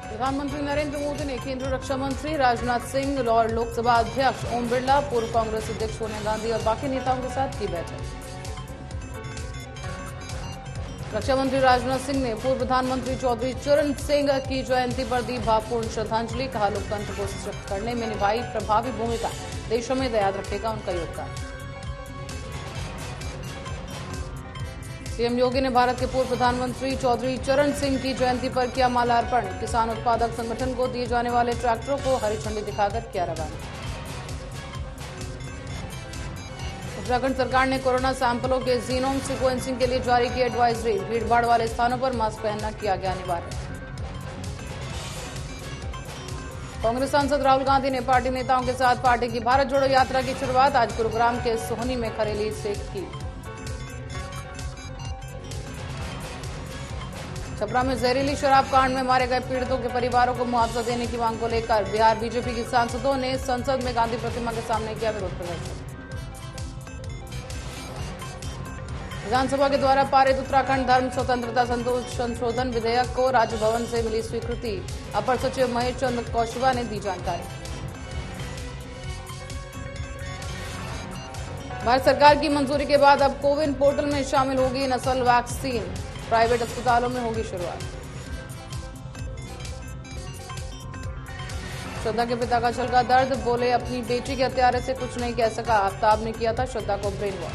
प्रधानमंत्री नरेंद्र मोदी ने केंद्रीय रक्षा मंत्री राजनाथ सिंह और लोकसभा अध्यक्ष ओम बिरला, पूर्व कांग्रेस अध्यक्ष सोनिया गांधी और बाकी नेताओं के साथ की बैठक। रक्षा मंत्री राजनाथ सिंह ने पूर्व प्रधानमंत्री चौधरी चरण सिंह की जयंती पर दी भावपूर्ण श्रद्धांजलि। कहा, लोकतंत्र को सशक्त करने में निभाई प्रभावी भूमिका, देश में याद रखेगा उनका योगदान। सीएम योगी ने भारत के पूर्व प्रधानमंत्री चौधरी चरण सिंह की जयंती पर किया माल्यार्पण। किसान उत्पादक संगठन को दिए जाने वाले ट्रैक्टरों को हरी झंडी दिखाकर किया रवाना। उत्तराखंड सरकार ने कोरोना सैंपलों के जीनोम सीक्वेंसिंग के लिए जारी की एडवाइजरी। भीड़भाड़ वाले स्थानों पर मास्क पहनना किया गया अनिवार्य। कांग्रेस सांसद राहुल गांधी ने पार्टी नेताओं के साथ पार्टी की भारत जोड़ो यात्रा की शुरुआत। आज गुरुग्राम के सोहनी में खरेली से की। छपरा में जहरीली शराब कांड में मारे गए पीड़ितों के परिवारों को मुआवजा देने की मांग को लेकर बिहार बीजेपी के सांसदों ने संसद में गांधी प्रतिमा के सामने किया विरोध प्रदर्शन। विधानसभा के द्वारा पारित उत्तराखंड धर्म स्वतंत्रता संशोधन विधेयक को राज्य भवन से मिली स्वीकृति। अपर सचिव महेश चंद्र कौशवा ने दी जानकारी। भारत सरकार की मंजूरी के बाद अब कोविन पोर्टल में शामिल होगी नस्ल वैक्सीन। प्राइवेट अस्पतालों में होगी शुरुआत। श्रद्धा के पिता का छलका दर्द, बोले अपनी बेटी के हत्यारे से कुछ नहीं कह सका। आफ्ताब ने किया था श्रद्धा को ब्रेन वॉश।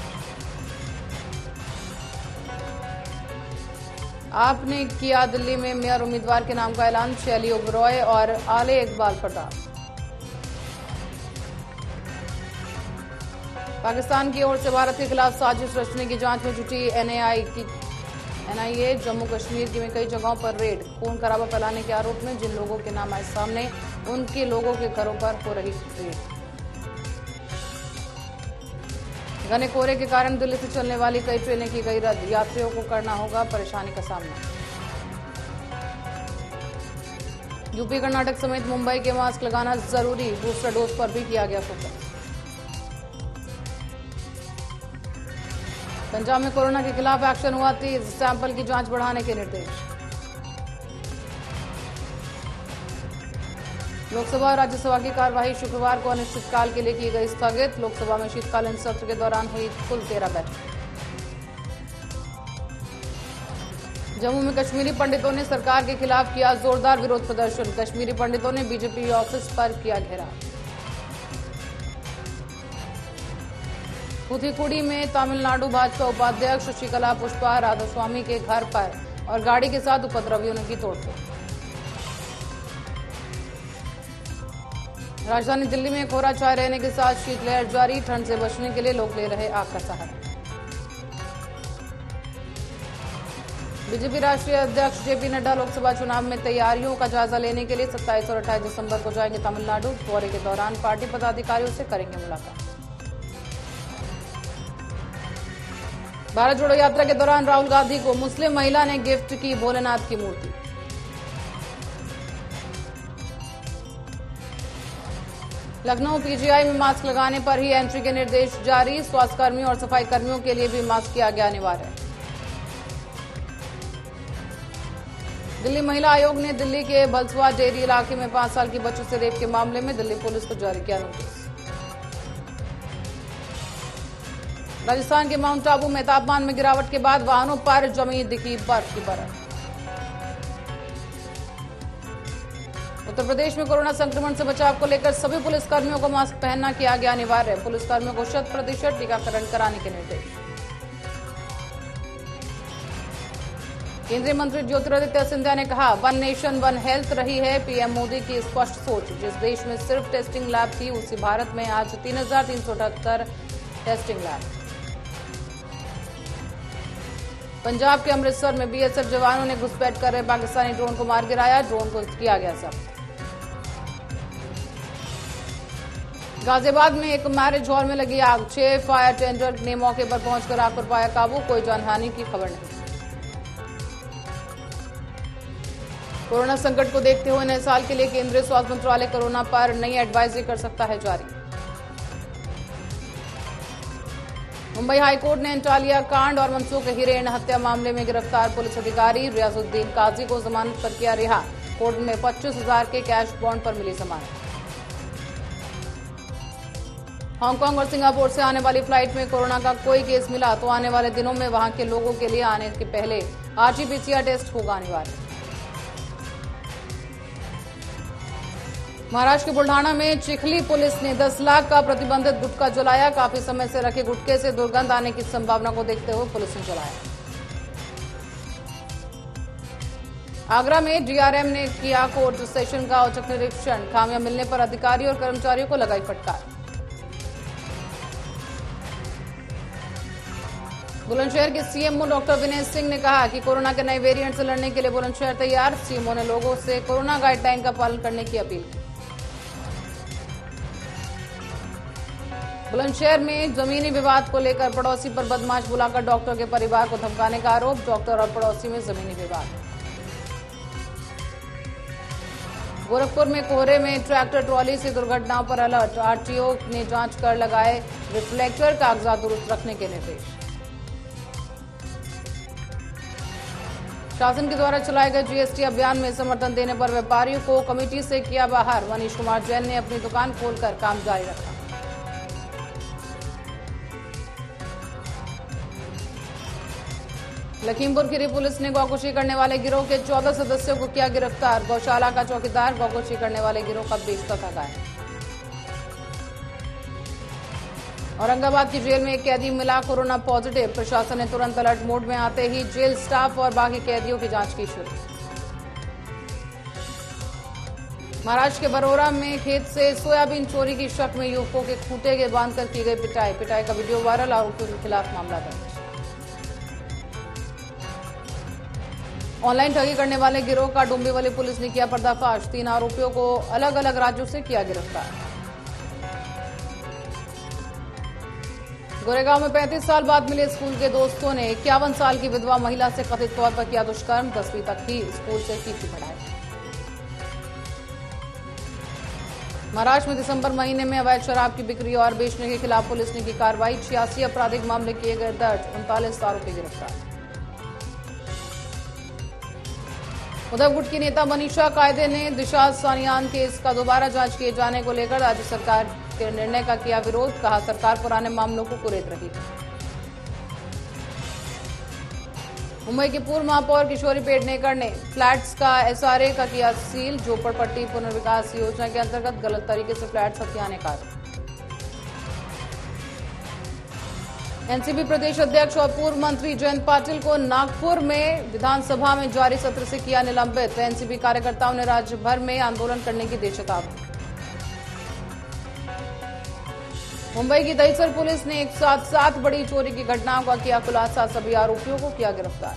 आपने किया दिल्ली में मेयर उम्मीदवार के नाम का ऐलान। शैली ओबरॉय और आले इकबाल प्रताप। पाकिस्तान की ओर से भारत के खिलाफ साजिश रचने की जांच में जुटी एनआईए। जम्मू कश्मीर में कई जगहों पर रेड। खून खराबा फैलाने के आरोप में जिन लोगों के नाम आए सामने, उनके लोगों के घरों पर हो रही रेड। घने कोहरे के कारण दिल्ली से चलने वाली कई ट्रेनें की गई रद्द। यात्रियों को करना होगा परेशानी का सामना। यूपी कर्नाटक समेत मुंबई के मास्क लगाना जरूरी। बूस्टर डोज पर भी किया गया फोकस। पंजाब में कोरोना के खिलाफ एक्शन हुआ तेज। सैंपल की जांच बढ़ाने के निर्देश। लोकसभा और राज्यसभा की कार्यवाही शुक्रवार को अनिश्चितकाल के लिए की गई स्थगित। लोकसभा में शीतकालीन सत्र के दौरान हुई कुल 13 बैठक। जम्मू में कश्मीरी पंडितों ने सरकार के खिलाफ किया जोरदार विरोध प्रदर्शन। कश्मीरी पंडितों ने बीजेपी ऑफिस पर किया घेराव। थूथुकुडी में तमिलनाडु भाजपा उपाध्यक्ष शशिकला पुष्पा राधास्वामी के घर पर और गाड़ी के साथ उपद्रवियों ने की तोड़फोड़। राजधानी दिल्ली में कोहरा छाए रहने के साथ शीतलहर जारी। ठंड से बचने के लिए लोग ले रहे आग का सहारा। बीजेपी राष्ट्रीय अध्यक्ष जेपी नड्डा लोकसभा चुनाव में तैयारियों का जायजा लेने के लिए 27 और 28 दिसंबर को जाएंगे तमिलनाडु। दौरे के दौरान पार्टी पदाधिकारियों से करेंगे मुलाकात। भारत जोड़ो यात्रा के दौरान राहुल गांधी को मुस्लिम महिला ने गिफ्ट की भोलेनाथ की मूर्ति। लखनऊ पीजीआई में मास्क लगाने पर ही एंट्री के निर्देश जारी। स्वास्थ्य कर्मियों और सफाई कर्मियों के लिए भी मास्क किया गया अनिवार्य। दिल्ली महिला आयोग ने दिल्ली के बलसवा डेयरी इलाके में 5 साल की बच्ची से रेप के मामले में दिल्ली पुलिस को जारी किया नोटिस। राजस्थान के माउंट आबू में तापमान में गिरावट के बाद वाहनों पर जमी दिखी बर्फ की परत। उत्तर प्रदेश में कोरोना संक्रमण से बचाव को लेकर सभी पुलिसकर्मियों को मास्क पहनना किया गया अनिवार्य। पुलिसकर्मियों को 100% टीकाकरण कराने के निर्देश। केंद्रीय मंत्री ज्योतिरादित्य सिंधिया ने कहा, वन नेशन वन हेल्थ रही है पीएम मोदी की स्पष्ट सोच। जिस देश में सिर्फ टेस्टिंग लैब थी, उसी भारत में आज 3,378 टेस्टिंग लैब। पंजाब के अमृतसर में बीएसएफ जवानों ने घुसपैठ कर रहे पाकिस्तानी ड्रोन को मार गिराया। ड्रोन को किया गया जब्त। गाजियाबाद में एक मैरिज हॉल में लगी आग। 6 फायर टेंडर ने मौके पर पहुंचकर आग पर पाया काबू। कोई जानहानि की खबर नहीं। कोरोना संकट को देखते हुए नए साल के लिए केंद्रीय स्वास्थ्य मंत्रालय कोरोना पर नई एडवाइजरी कर सकता है जारी। मुंबई हाईकोर्ट ने एंटालिया कांड और मनसूख हिरेन हत्या मामले में गिरफ्तार पुलिस अधिकारी रियाजुद्दीन काजी को जमानत पर किया रिहा। कोर्ट में 25,000 के कैश बॉन्ड पर मिली जमानत। हांगकांग और सिंगापुर से आने वाली फ्लाइट में कोरोना का कोई केस मिला तो आने वाले दिनों में वहां के लोगों के लिए आने के पहले आरटी-पीसीआर टेस्ट होगा अनिवार्य। महाराष्ट्र के बुल्ढाना में चिखली पुलिस ने 10 लाख का प्रतिबंधित गुटखा जलाया। काफी समय से रखे गुटखे से दुर्गंध आने की संभावना को देखते हुए पुलिस ने जलाया। आगरा में डीआरएम ने किया कोर्ट सेशन का औचक निरीक्षण। खामियां मिलने पर अधिकारी और कर्मचारियों को लगाई फटकार। बुलंदशहर के सीएमओ डॉक्टर विनय सिंह ने कहा कि कोरोना के नए वेरिएंट से लड़ने के लिए बुलंदशहर तैयार। सीएमओ ने लोगों से कोरोना गाइडलाइन का पालन करने की अपील की। बुलंदशहर में जमीनी विवाद को लेकर पड़ोसी पर बदमाश बुलाकर डॉक्टर के परिवार को धमकाने का आरोप। डॉक्टर और पड़ोसी में जमीनी विवाद। गोरखपुर में कोहरे में ट्रैक्टर ट्रॉली से दुर्घटनाओं पर अलर्ट। आरटीओ ने जांच कर लगाए रिफ्लेक्टर, कागजात दुरुस्त रखने के निर्देश। शासन के द्वारा चलाए गए जीएसटी अभियान में समर्थन देने पर व्यापारियों को कमेटी से किया बाहर। मनीष कुमार जैन ने अपनी दुकान खोलकर काम जारी रखा। लखीमपुर खीरी पुलिस ने गौकुशी करने वाले गिरोह के 14 सदस्यों को किया गिरफ्तार। गौशाला का चौकीदार गौकुशी करने वाले गिरोह का बेचता था गाय। औरंगाबाद की जेल में एक कैदी मिला कोरोना पॉजिटिव। प्रशासन ने तुरंत अलर्ट मोड में आते ही जेल स्टाफ और बाकी कैदियों की जांच की शुरू। महाराष्ट्र के बरोरा में खेत से सोयाबीन चोरी की शक में युवकों के खूंटे के बांधकर की गई पिटाई। पिटाई का वीडियो वायरल, आरोपियों के खिलाफ मामला दर्ज। ऑनलाइन ठगी करने वाले गिरोह का डोंबिवली पुलिस ने किया पर्दाफाश। 3 आरोपियों को अलग अलग राज्यों से किया गिरफ्तार। गोरेगांव में 35 साल बाद मिले स्कूल के दोस्तों ने 51 साल की विधवा महिला से कथित तौर पर किया दुष्कर्म। 10वीं तक ही स्कूल से की थी पढ़ाई। महाराष्ट्र में दिसंबर महीने में अवैध शराब की बिक्री और बेचने के खिलाफ पुलिस ने की कार्रवाई। 86 आपराधिक मामले किए गए दर्ज। 39 आरोपी गिरफ्तार। उधर गुट की नेता मनीषा कायदे ने दिशा सानियान केस का दोबारा जांच किए जाने को लेकर राज्य सरकार के निर्णय का किया विरोध। कहा सरकार पुराने मामलों को कुरेद रही है। मुंबई की पूर्व महापौर किशोरी पेडनेकर ने फ्लैट्स का एसआरए का किया सील। झोपड़पट्टी पुनर्विकास योजना के अंतर्गत गलत तरीके से फ्लैट्स हथियाने का। एनसीपी प्रदेश अध्यक्ष और पूर्व मंत्री जयंत पाटिल को नागपुर में विधानसभा में जारी सत्र से किया निलंबित। एनसीपी कार्यकर्ताओं ने राज्य भर में आंदोलन करने की दी चेतावनी। मुंबई की दहिसर पुलिस ने एक साथ 7 बड़ी चोरी की घटनाओं का किया खुलासा। सभी आरोपियों को किया गिरफ्तार।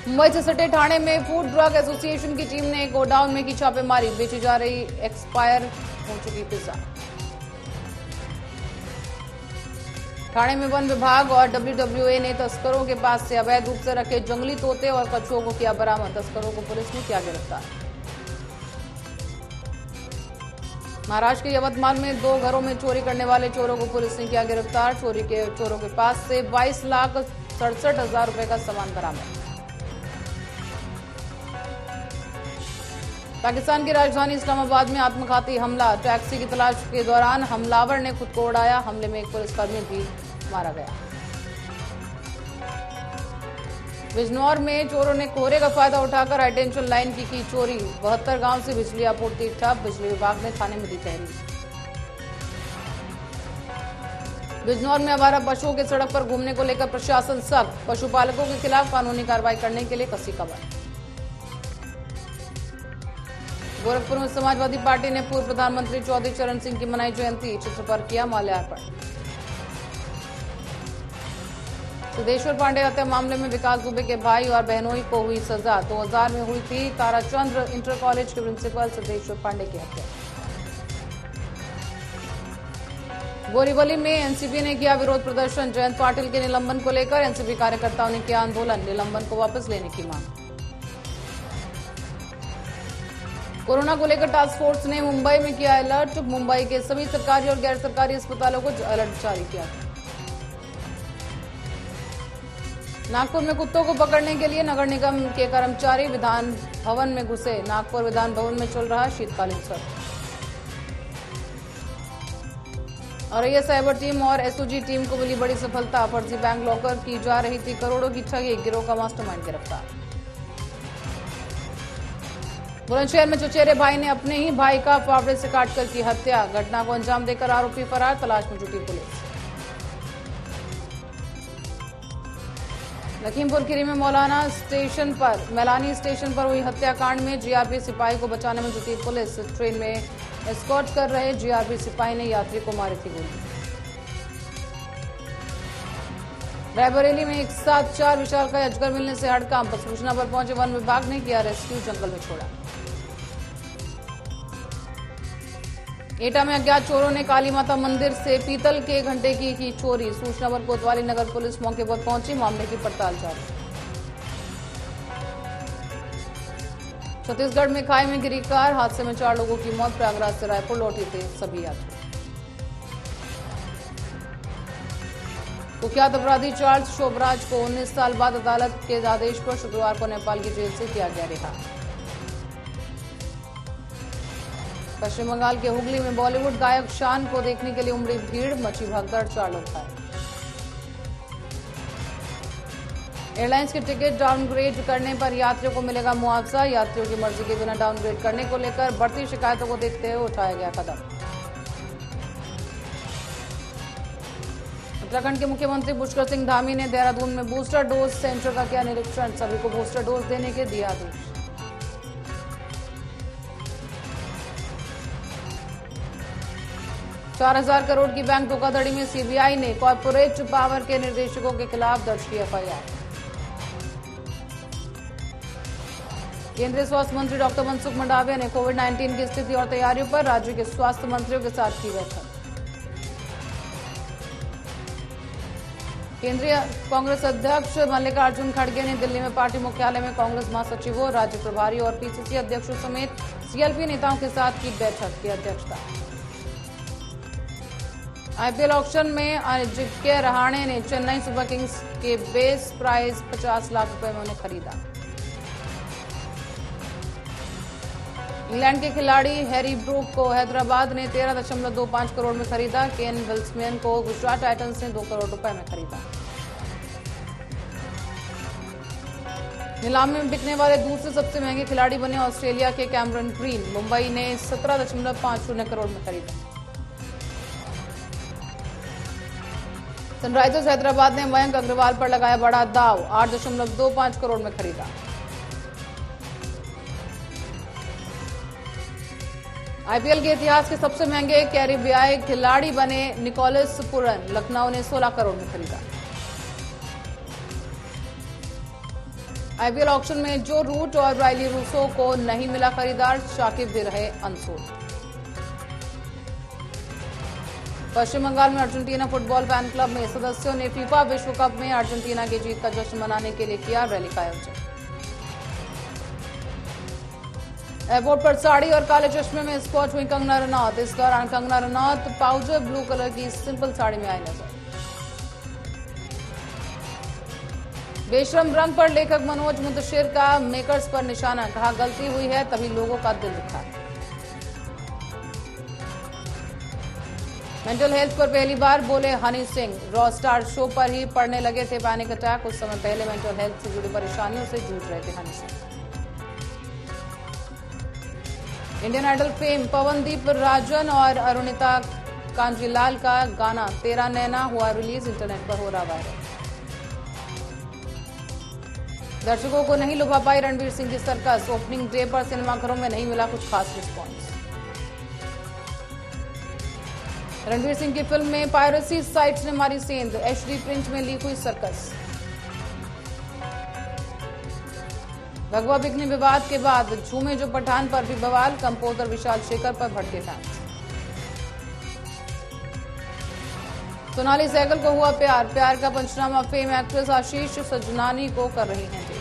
मुंबई से सटे ठाणे में फूड ड्रग एसोसिएशन की टीम ने गोडाउन में की छापेमारी। बेची जा रही एक्सपायर हो चुकी पिज्जा। ठाणे में वन विभाग और डब्ल्यूडब्ल्यूए ने तस्करों के पास से अवैध रूप से रखे जंगली तोते और कछुओं को किया बरामद। तस्करों को पुलिस ने किया गिरफ्तार। महाराष्ट्र के यवतमाल में 2 घरों में चोरी करने वाले चोरों को पुलिस ने किया गिरफ्तार। चोरी के चोरों के पास से 22,67,000 रुपए का सामान बरामद। पाकिस्तान की राजधानी इस्लामाबाद में आत्मघाती हमला। टैक्सी की तलाश के दौरान हमलावर ने खुद को उड़ाया। हमले में एक पुलिसकर्मी भी मारा गया। बिजनौर में चोरों ने कोहरे का फायदा उठाकर हाईटेंशन लाइन की चोरी। 72 गांव से बिजली आपूर्ति ठप। बिजली विभाग ने थाने में दी तहरीर। बिजनौर में आवारा पशुओं के सड़क पर घूमने को लेकर प्रशासन सख्त। पशुपालकों के खिलाफ कानूनी कार्रवाई करने के लिए कसी कमर। गोरखपुर में समाजवादी पार्टी ने पूर्व प्रधानमंत्री चौधरी चरण सिंह की मनाई जयंती। चित्र पर किया माल्यार्पण। सिद्धेश्वर पांडे हत्या मामले में विकास दुबे के भाई और बहनोई को हुई सजा। 2000 में हुई थी ताराचंद्र इंटर कॉलेज के प्रिंसिपल सिद्धेश्वर पांडे की हत्या। बोरीवली में एनसीपी ने किया विरोध प्रदर्शन। जयंत पाटिल के निलंबन को लेकर एनसीपी कार्यकर्ताओं ने किया आंदोलन। निलंबन को वापस लेने की मांग। कोरोना को लेकर टास्क फोर्स ने मुंबई में किया अलर्ट। मुंबई के सभी सरकारी और गैर सरकारी अस्पतालों को अलर्ट जारी किया। नागपुर में कुत्तों को पकड़ने के लिए नगर निगम के कर्मचारी विधान भवन में घुसे। नागपुर विधान भवन में चल रहा शीतकालीन सत्र। और ये साइबर टीम और एसओजी टीम को मिली बड़ी सफलता। फर्जी बैंक लॉकर की जा रही थी करोड़ों की ठगी, गिरोह का मास्टरमाइंड गिरफ्तार। बुलंदशहर में चचेरे भाई ने अपने ही भाई का फावड़े से काटकर की हत्या। घटना को अंजाम देकर आरोपी फरार, तलाश में जुटी पुलिस। लखीमपुर खीरी में मैलानी स्टेशन पर हुई हत्याकांड में जीआरपी सिपाही को बचाने में जुटी पुलिस। ट्रेन में एस्कॉर्ट कर रहे जीआरपी सिपाही ने यात्री को मारी थी गोली। रायबरेली में एक साथ 4 विशालकाय अजगर मिलने से हड़कंप। सूचना पर पहुंचे वन विभाग ने किया रेस्क्यू, जंगल में छोड़ा। एटा में अज्ञात चोरों ने काली माता मंदिर से पीतल के घंटे की चोरी। सूचना पर कोतवाली नगर पुलिस मौके पर पहुंची, मामले की पड़ताल जारी। छत्तीसगढ़ में खाई में गिरी कार, हादसे में 4 लोगों की मौत। प्रयागराज से रायपुर लौटे थे सभी यात्री। कुख्यात अपराधी चार्ल्स शोभराज को 19 साल बाद अदालत के आदेश पर शुक्रवार को नेपाल की जेल से किया गया रिहा। पश्चिम बंगाल के हुगली में बॉलीवुड गायक शान को देखने के लिए उमड़ी भीड़, मची भगदड़, 4 लोग घायल। एयरलाइंस के टिकट डाउनग्रेड करने पर यात्रियों को मिलेगा मुआवजा। यात्रियों की मर्जी के बिना डाउनग्रेड करने को लेकर बढ़ती शिकायतों को देखते हुए उठाया गया कदम। उत्तराखंड के मुख्यमंत्री पुष्कर सिंह धामी ने देहरादून में बूस्टर डोज सेंटर का किया निरीक्षण। सभी को बूस्टर डोज देने के दिया आदेश। 4,000 करोड़ की बैंक धोखाधड़ी में सीबीआई ने कॉर्पोरेट पावर के निर्देशकों के खिलाफ दर्ज की एफआईआर। केंद्रीय स्वास्थ्य मंत्री डॉक्टर मनसुख मंडाविया ने कोविड-19 की स्थिति और तैयारियों पर राज्य के स्वास्थ्य मंत्रियों के साथ की बैठक। केंद्रीय कांग्रेस अध्यक्ष मल्लिकार्जुन खड़गे ने दिल्ली में पार्टी मुख्यालय में कांग्रेस महासचिवों, राज्य प्रभारी और पीसीसी अध्यक्षों समेत सीएलपी नेताओं के साथ की बैठक की अध्यक्षता। आईपीएल ऑक्शन में अजिंक्य रहाणे ने चेन्नई सुपर किंग्स के बेस प्राइस 50 लाख रुपए में उन्हें खरीदा। इंग्लैंड के खिलाड़ी हैरी ब्रूक को हैदराबाद ने 13.25 करोड़ में खरीदा। केन विल्समैन को गुजरात टाइटंस ने 2 करोड़ रुपए में खरीदा। नीलामी में बिकने वाले दूसरे सबसे महंगे खिलाड़ी बने ऑस्ट्रेलिया के कैमरन ग्रीन। मुंबई ने 17.50 करोड़ में खरीदा। सनराइजर्स हैदराबाद ने मयंक अग्रवाल पर लगाया बड़ा दाव, 8.25 करोड़ में खरीदा। आईपीएल के इतिहास के सबसे महंगे कैरिबियाई खिलाड़ी बने निकोलस पुरन। लखनऊ ने 16 करोड़ में खरीदा। आईपीएल ऑक्शन में जो रूट और राइली रूसो को नहीं मिला खरीदार, शाकिब भी रहे अनसोल्ड। पश्चिम बंगाल में अर्जेंटीना फुटबॉल फैन क्लब में सदस्यों ने फीफा विश्व कप में अर्जेंटीना की जीत का जश्न मनाने के लिए किया रैली का आयोजन। एयरपोर्ट पर साड़ी और काले चश्मे में स्पॉट हुई कंगना रनौत। इस दौरान Kangana Ranaut powder blue colour की सिंपल साड़ी में आई नजर। बेशरम रंग पर लेखक मनोज मुंतशिर का मेकर्स पर निशाना, कहा गलती हुई है तभी लोगों का दिल दुखा। मेंटल हेल्थ पर पहली बार बोले Honey Singh. Raw star show पर ही पड़ने लगे थे पैनिक अटैक। कुछ समय पहले मेंटल हेल्थ से जुड़ी परेशानियों से जूझ रहे थे Honey Singh. Indian Idol fame Pawandeep Rajan और अरुणिता कांजीलाल का गाना तेरा नैना हुआ रिलीज, इंटरनेट पर हो रहा वायरल। दर्शकों को नहीं लुभा पाई रणवीर सिंह की सर्कस। ओपनिंग डे पर सिनेमाघरों में नहीं मिला कुछ खास रिस्पॉन्स। रणवीर सिंह की फिल्म में पायरेसी साइट्स ने मारी सेंध। एचडी प्रिंट में लीक हुई सर्कस। भगवा बिकनी विवाद के बाद झूमे जो पठान पर भी बवाल। कंपोजर विशाल शेखर पर भड़के फैंस। सोनाली सहगल को हुआ प्यार। प्यार का पंचनामा फेम एक्ट्रेस आशीष सजनानी को कर रही हैं।